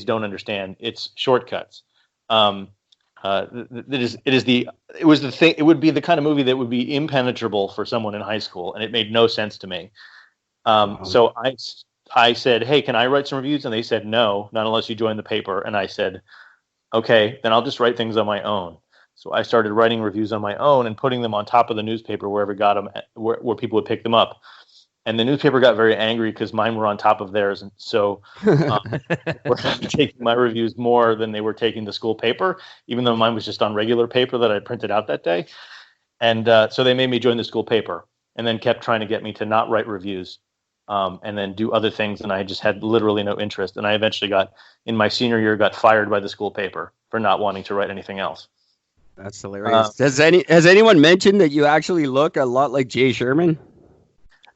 don't understand. It's shortcuts. It would be the kind of movie that would be impenetrable for someone in high school, and it made no sense to me. So I said, hey, can I write some reviews? And they said, no, not unless you join the paper. And I said, okay, then I'll just write things on my own. So I started writing reviews on my own and putting them on top of the newspaper wherever got them, where people would pick them up. And the newspaper got very angry because mine were on top of theirs. And so we're taking my reviews more than they were taking the school paper, even though mine was just on regular paper that I printed out that day. And so they made me join the school paper and then kept trying to get me to not write reviews and then do other things. And I just had literally no interest. And I eventually in my senior year, got fired by the school paper for not wanting to write anything else. That's hilarious. Has anyone mentioned that you actually look a lot like Jay Sherman?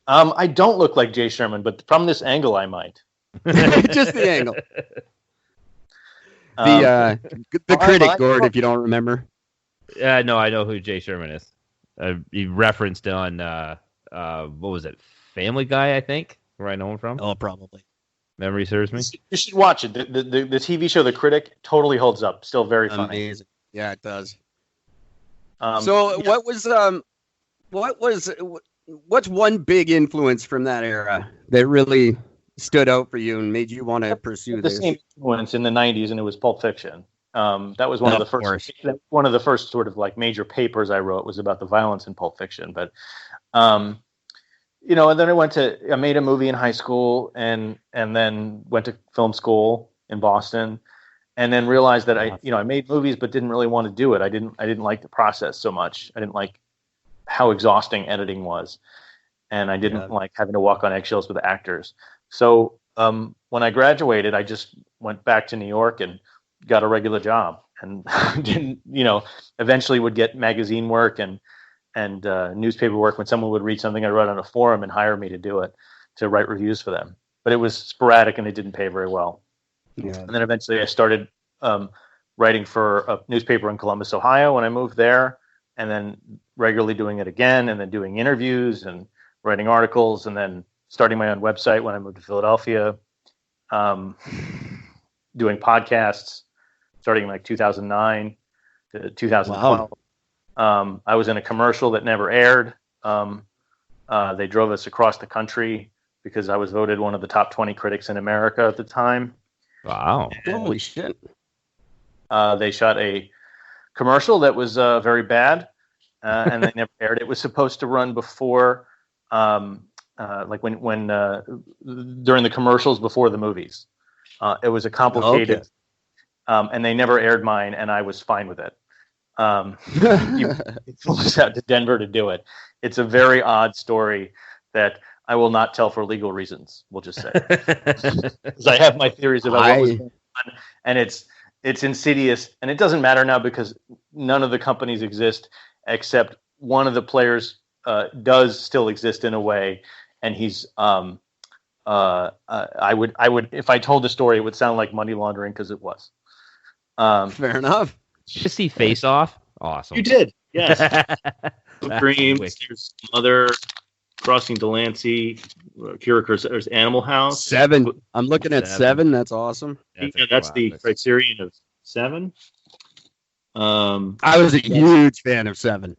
I don't look like Jay Sherman, but from this angle, I might. Just the angle. The critic, Gord, if you don't remember. No, I know who Jay Sherman is. He referenced on, what was it, Family Guy, I think, where I know him from. Oh, probably. Memory serves me. You should watch it. The TV show The Critic totally holds up. Still very funny. Amazing. Yeah, it does. So what's one big influence from that era that really stood out for you and made you want to pursue this? The same influence in the 90s, and it was Pulp Fiction. That was one of the first sort of like major papers I wrote was about the violence in Pulp Fiction. But, and then I made a movie in high school and then went to film school in Boston. And then realized that I made movies, but didn't really want to do it. I didn't like the process so much. I didn't like how exhausting editing was, and I didn't like having to walk on eggshells with actors. So when I graduated, I just went back to New York and got a regular job, and eventually would get magazine work and newspaper work when someone would read something I wrote on a forum and hire me to do it, to write reviews for them. But it was sporadic and it didn't pay very well. Yeah. And then eventually I started writing for a newspaper in Columbus, Ohio when I moved there, and then regularly doing it again, and then doing interviews and writing articles, and then starting my own website when I moved to Philadelphia, doing podcasts starting in like 2009 to 2012. Wow. I was in a commercial that never aired. They drove us across the country because I was voted one of the top 20 critics in America at the time. Wow. And, holy shit. They shot a commercial that was very bad, and they never aired. It was supposed to run before, like when during the commercials before the movies. It was a complicated, and they never aired mine, and I was fine with it. It flew us out to Denver to do it. It's a very odd story that I will not tell for legal reasons. We'll just say, because I have my theories about what was going on, and it's insidious, and it doesn't matter now because none of the companies exist except one of the players does still exist in a way, and he's I would if I told the story, it would sound like money laundering because it was. Fair enough. Did you see Face Off? Awesome. You did, yes. Dreams. There's Mother, Crossing Delancey, there's Animal House. 7. I'm looking at 7. That's awesome. That's the criterion of 7. I was a huge fan of 7.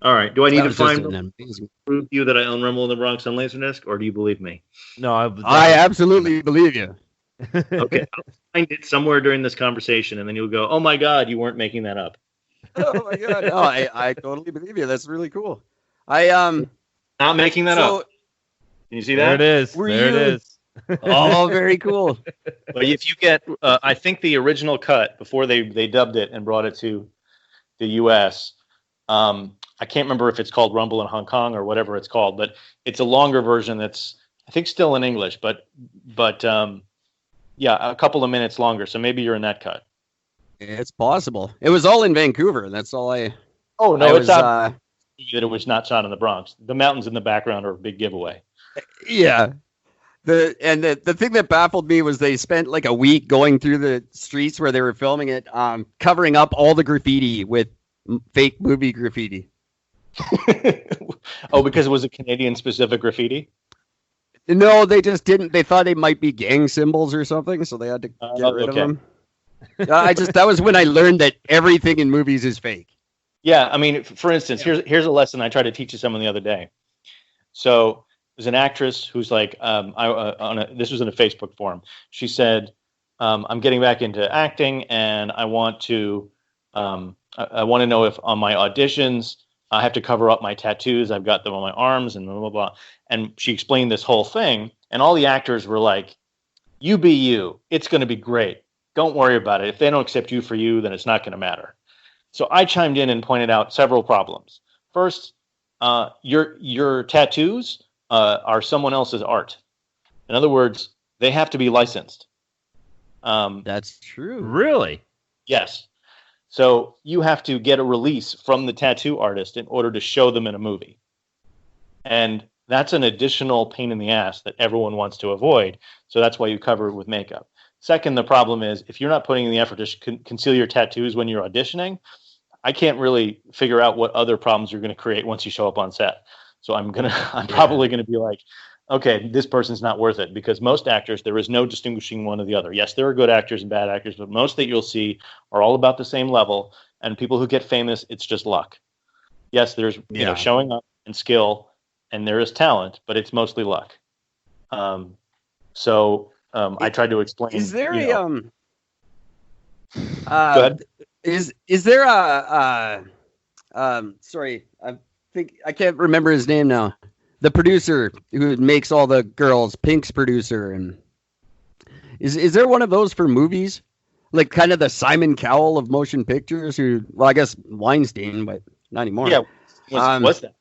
All right. Do I need to prove you that I own Rumble in the Bronx on Laserdisc, or do you believe me? No, I absolutely believe you. Okay. I'll find it somewhere during this conversation, and then you'll go, oh my God, you weren't making that up. Oh my God. No, I totally believe you. That's really cool. Not making that up. Can you see that? There it is. It is. Oh, very cool. But if you get, I think the original cut before they dubbed it and brought it to the U.S. I can't remember if it's called Rumble in Hong Kong or whatever it's called, but it's a longer version that's I think still in English, but yeah, a couple of minutes longer. So maybe you're in that cut. It's possible. It was all in Vancouver. That's all I. Oh no, it's not that it was not shot in the Bronx. The mountains in the background are a big giveaway. Yeah. The thing that baffled me was they spent like a week going through the streets where they were filming it, covering up all the graffiti with fake movie graffiti. Oh, because it was a Canadian specific graffiti? No, they just didn't. They thought they might be gang symbols or something, so they had to get rid of them. That was when I learned that everything in movies is fake. Yeah, I mean, for instance, here's a lesson I tried to teach someone the other day. So there's an actress who's like, this was in a Facebook forum. She said, "I'm getting back into acting, and I want to know if on my auditions I have to cover up my tattoos. I've got them on my arms and blah blah blah." And she explained this whole thing, and all the actors were like, "You be you. It's going to be great. Don't worry about it. If they don't accept you for you, then it's not going to matter." So I chimed in and pointed out several problems. First, your tattoos are someone else's art. In other words, they have to be licensed. That's true. Really? Yes. So you have to get a release from the tattoo artist in order to show them in a movie. And that's an additional pain in the ass that everyone wants to avoid. So that's why you cover it with makeup. Second, the problem is if you're not putting in the effort to conceal your tattoos when you're auditioning, I can't really figure out what other problems you're going to create once you show up on set. So I'm probably going to be like, okay, this person's not worth it, because most actors, there is no distinguishing one or the other. Yes, there are good actors and bad actors, but most that you'll see are all about the same level. And people who get famous, it's just luck. Yes, there's showing up and skill, and there is talent, but it's mostly luck. I tried to explain. Is there go ahead. Is there sorry, I can't remember his name now. The producer who makes all the girls, Pink's producer, and is there one of those for movies? Like kind of the Simon Cowell of motion pictures, who, well, I guess Weinstein, but not anymore. Yeah, was that?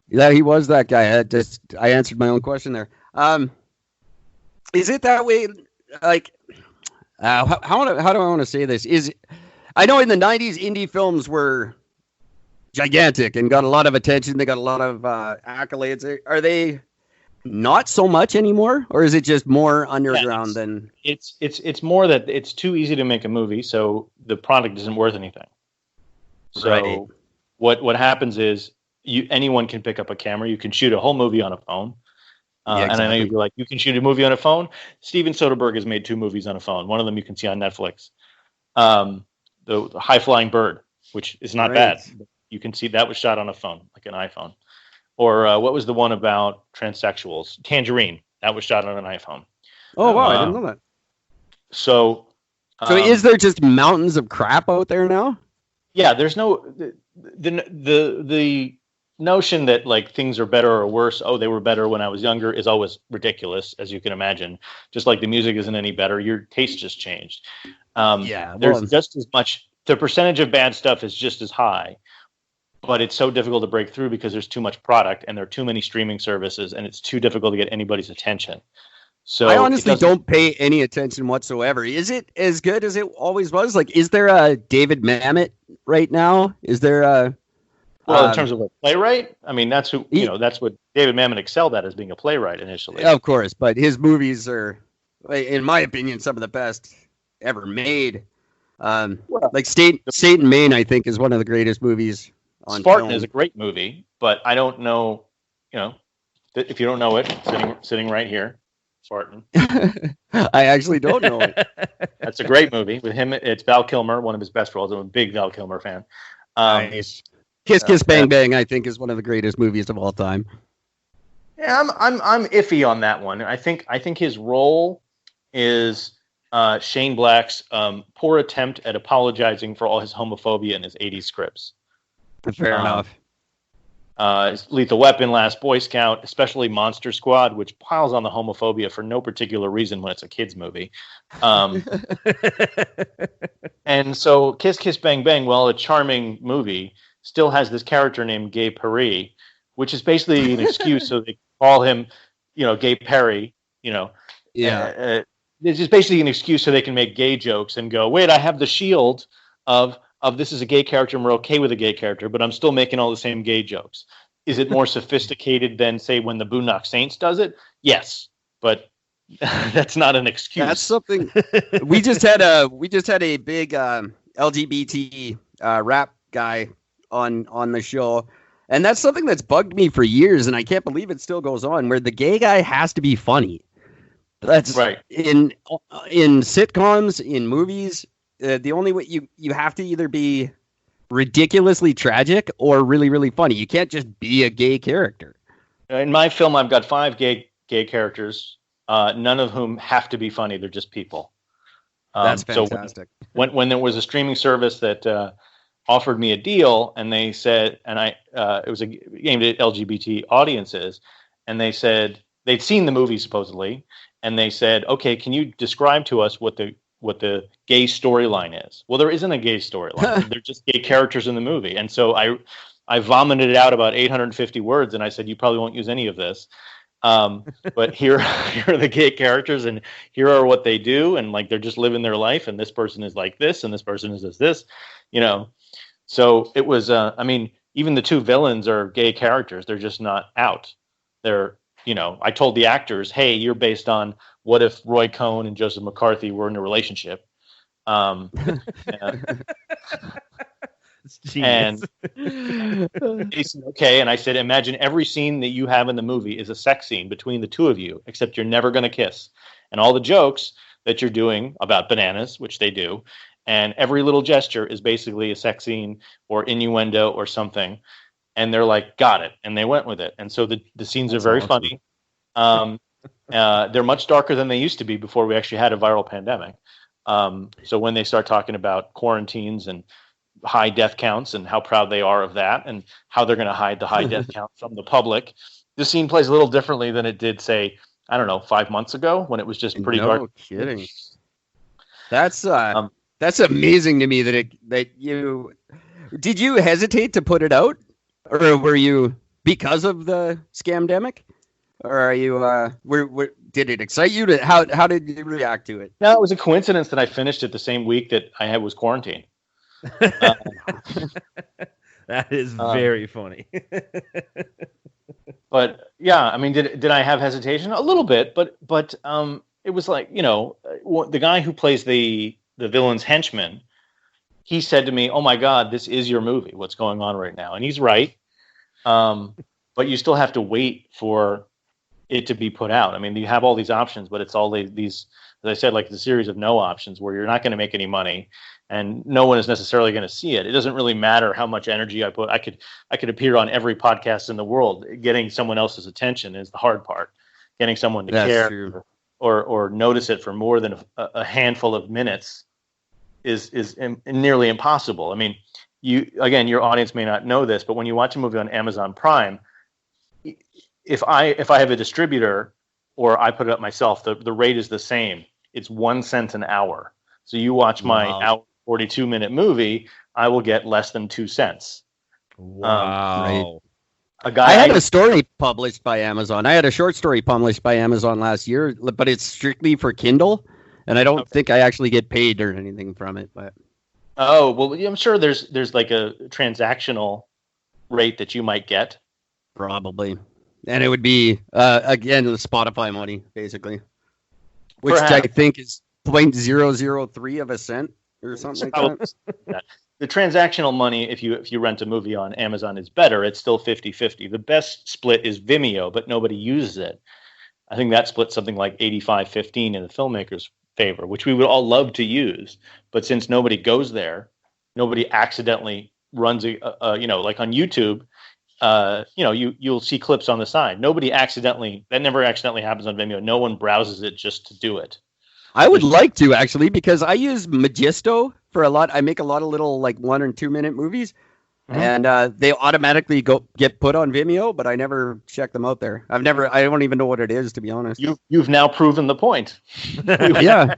Yeah, he was that guy. I answered my own question there. Is it that way? Like, how do I want to say this? I know in the 90s, indie films were gigantic and got a lot of attention. They got a lot of accolades. Are they not so much anymore, or is it just more underground than? It's more that it's too easy to make a movie, so the product isn't worth anything. So right. What happens is anyone can pick up a camera. You can shoot a whole movie on a phone. Exactly. And I know you'd be like, you can shoot a movie on a phone. Steven Soderbergh has made 2 movies on a phone. One of them you can see on Netflix. The High Flying Bird, which is not bad. You can see that was shot on a phone, like an iPhone. Or what was the one about transsexuals? Tangerine. That was shot on an iPhone. Oh, wow. I didn't know that. So is there just mountains of crap out there now? Yeah, there's no the notion that like things are better or worse. Oh, they were better when I was younger is always ridiculous, as you can imagine. Just like the music isn't any better, your taste just changed. There's just as much. The percentage of bad stuff is just as high, but it's so difficult to break through because there's too much product and there are too many streaming services, and it's too difficult to get anybody's attention. So I honestly don't pay any attention whatsoever. Is it as good as it always was? Like, is there a David Mamet right now? Is there a in terms of a playwright? I mean, that's who that's what David Mamet excelled at, as being a playwright initially. Of course, but his movies are, in my opinion, some of the best ever made. Like State and Maine, I think, is one of the greatest movies on Spartan film. is a great movie, but I don't know, if you don't know it, sitting right here, Spartan. I actually don't know it. That's a great movie with him. It's Val Kilmer, one of his best roles. I'm a big Val Kilmer fan. Nice. Kiss Kiss Bang Bang, I think, is one of the greatest movies of all time. Yeah, I'm iffy on that one. I think his role is Shane Black's poor attempt at apologizing for all his homophobia in his 80s scripts. Fair enough. Lethal Weapon, Last Boy Scout, especially Monster Squad, which piles on the homophobia for no particular reason when it's a kid's movie. And so Kiss Kiss Bang Bang, while a charming movie, still has this character named Gay Paris, which is basically an excuse so they call him, Gay Perry, Yeah. It's just basically an excuse so they can make gay jokes and go, wait, I have the shield of this is a gay character and we're okay with a gay character, but I'm still making all the same gay jokes. Is it more sophisticated than, say, when the Boondock Saints does it? Yes, but that's not an excuse. That's something. We just had a big LGBT rap guy on the show, And that's something that's bugged me for years, and I can't believe it still goes on, where the gay guy has to be funny. That's right. In sitcoms, in movies, the only way you have to either be ridiculously tragic or really, really funny. You can't just be a gay character. In my film, I've got 5 gay characters, none of whom have to be funny. They're just people. That's fantastic. So when there was a streaming service that offered me a deal, and they said, and it was aimed at LGBT audiences, and they said they'd seen the movie supposedly, and they said, okay, can you describe to us what the gay storyline is? Well, there isn't a gay storyline. They're just gay characters in the movie. And so I vomited out about 850 words, and I said, you probably won't use any of this. But here are the gay characters, and here are what they do, and like they're just living their life, and this person is like this, and this person is this, you know. So it was, I mean, even the 2 villains are gay characters. They're just not out. They're, you know, I told the actors, hey, you're based on what if Roy Cohn and Joseph McCarthy were in a relationship. And they said, okay. And I said, imagine every scene that you have in the movie is a sex scene between the 2 of you, except you're never going to kiss. And all the jokes that you're doing about bananas, which they do, and every little gesture is basically a sex scene or innuendo or something. And they're like, got it. And they went with it. And so the scenes are very funny. They're much darker than they used to be before we actually had a viral pandemic. So when they start talking about quarantines and high death counts and how proud they are of that and how they're going to hide the high death count from the public, the scene plays a little differently than it did, say, I don't know, 5 months ago when it was just pretty dark. No kidding. That's amazing to me that you did you hesitate to put it out, or were you because of the scamdemic, or are you did it excite you? How did you react to it? No, it was a coincidence that I finished it the same week that I was quarantined. That is very funny. But yeah, I mean, did I have hesitation? A little bit, but it was like, you know, the guy who plays the villain's henchman, he said to me, oh my God, this is your movie. What's going on right now? And he's right. But you still have to wait for it to be put out. I mean, you have all these options, but it's all these, as I said, like the series of no options where you're not going to make any money and no one is necessarily going to see it. It doesn't really matter how much energy I put. I could appear on every podcast in the world. Getting someone else's attention is the hard part. Getting someone to care or notice it for more than a handful of minutes is nearly impossible. I mean, your audience may not know this, but when you watch a movie on Amazon Prime, if I have a distributor or I put it up myself, the rate is the same. It's 1 cent an hour. So you watch my hour 42-minute movie, I will get less than 2 cents. Wow. I had a story published by Amazon. I had a short story published by Amazon last year, but it's strictly for Kindle, and I don't think I actually get paid or anything from it. But oh, well, I'm sure there's like a transactional rate that you might get. Probably. And it would be, again, the Spotify money, basically, which I think is 0.003 of a cent or something like that. The transactional money, if you rent a movie on Amazon, is better. It's still 50-50. The best split is Vimeo, but nobody uses it. I think that splits something like 85-15 in the filmmaker's favor, which we would all love to use. But since nobody goes there, nobody accidentally runs like on YouTube, you'll see clips on the side. That never accidentally happens on Vimeo. No one browses it just to do it. I would like to, actually, because I use Magisto for a lot. I make a lot of little like 1 or 2 minute movies, and they automatically get put on Vimeo, but I never check them out there. I don't even know what it is, to be honest. You've now proven the point. Yeah.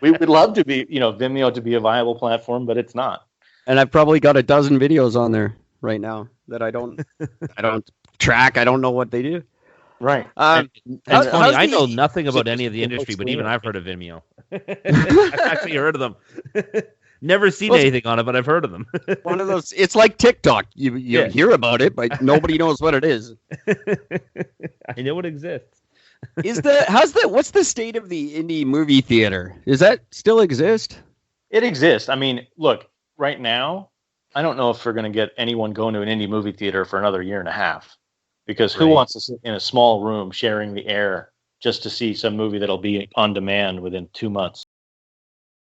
We would love to be, Vimeo to be a viable platform, but it's not. And I've probably got a dozen videos on there right now that I don't track. I don't know what they do. Right. It's funny. I know nothing about any of the industry, but even I've heard of Vimeo. I've actually heard of them. Never seen anything on it, but I've heard of them. One of those. It's like TikTok. You hear about it, but nobody knows what it is. I know it exists. What's the state of the indie movie theater? Does that still exist? It exists. I mean, look, right now, I don't know if we're going to get anyone going to an indie movie theater for another year and a half, because who wants to sit in a small room sharing the air just to see some movie that'll be on demand within 2 months?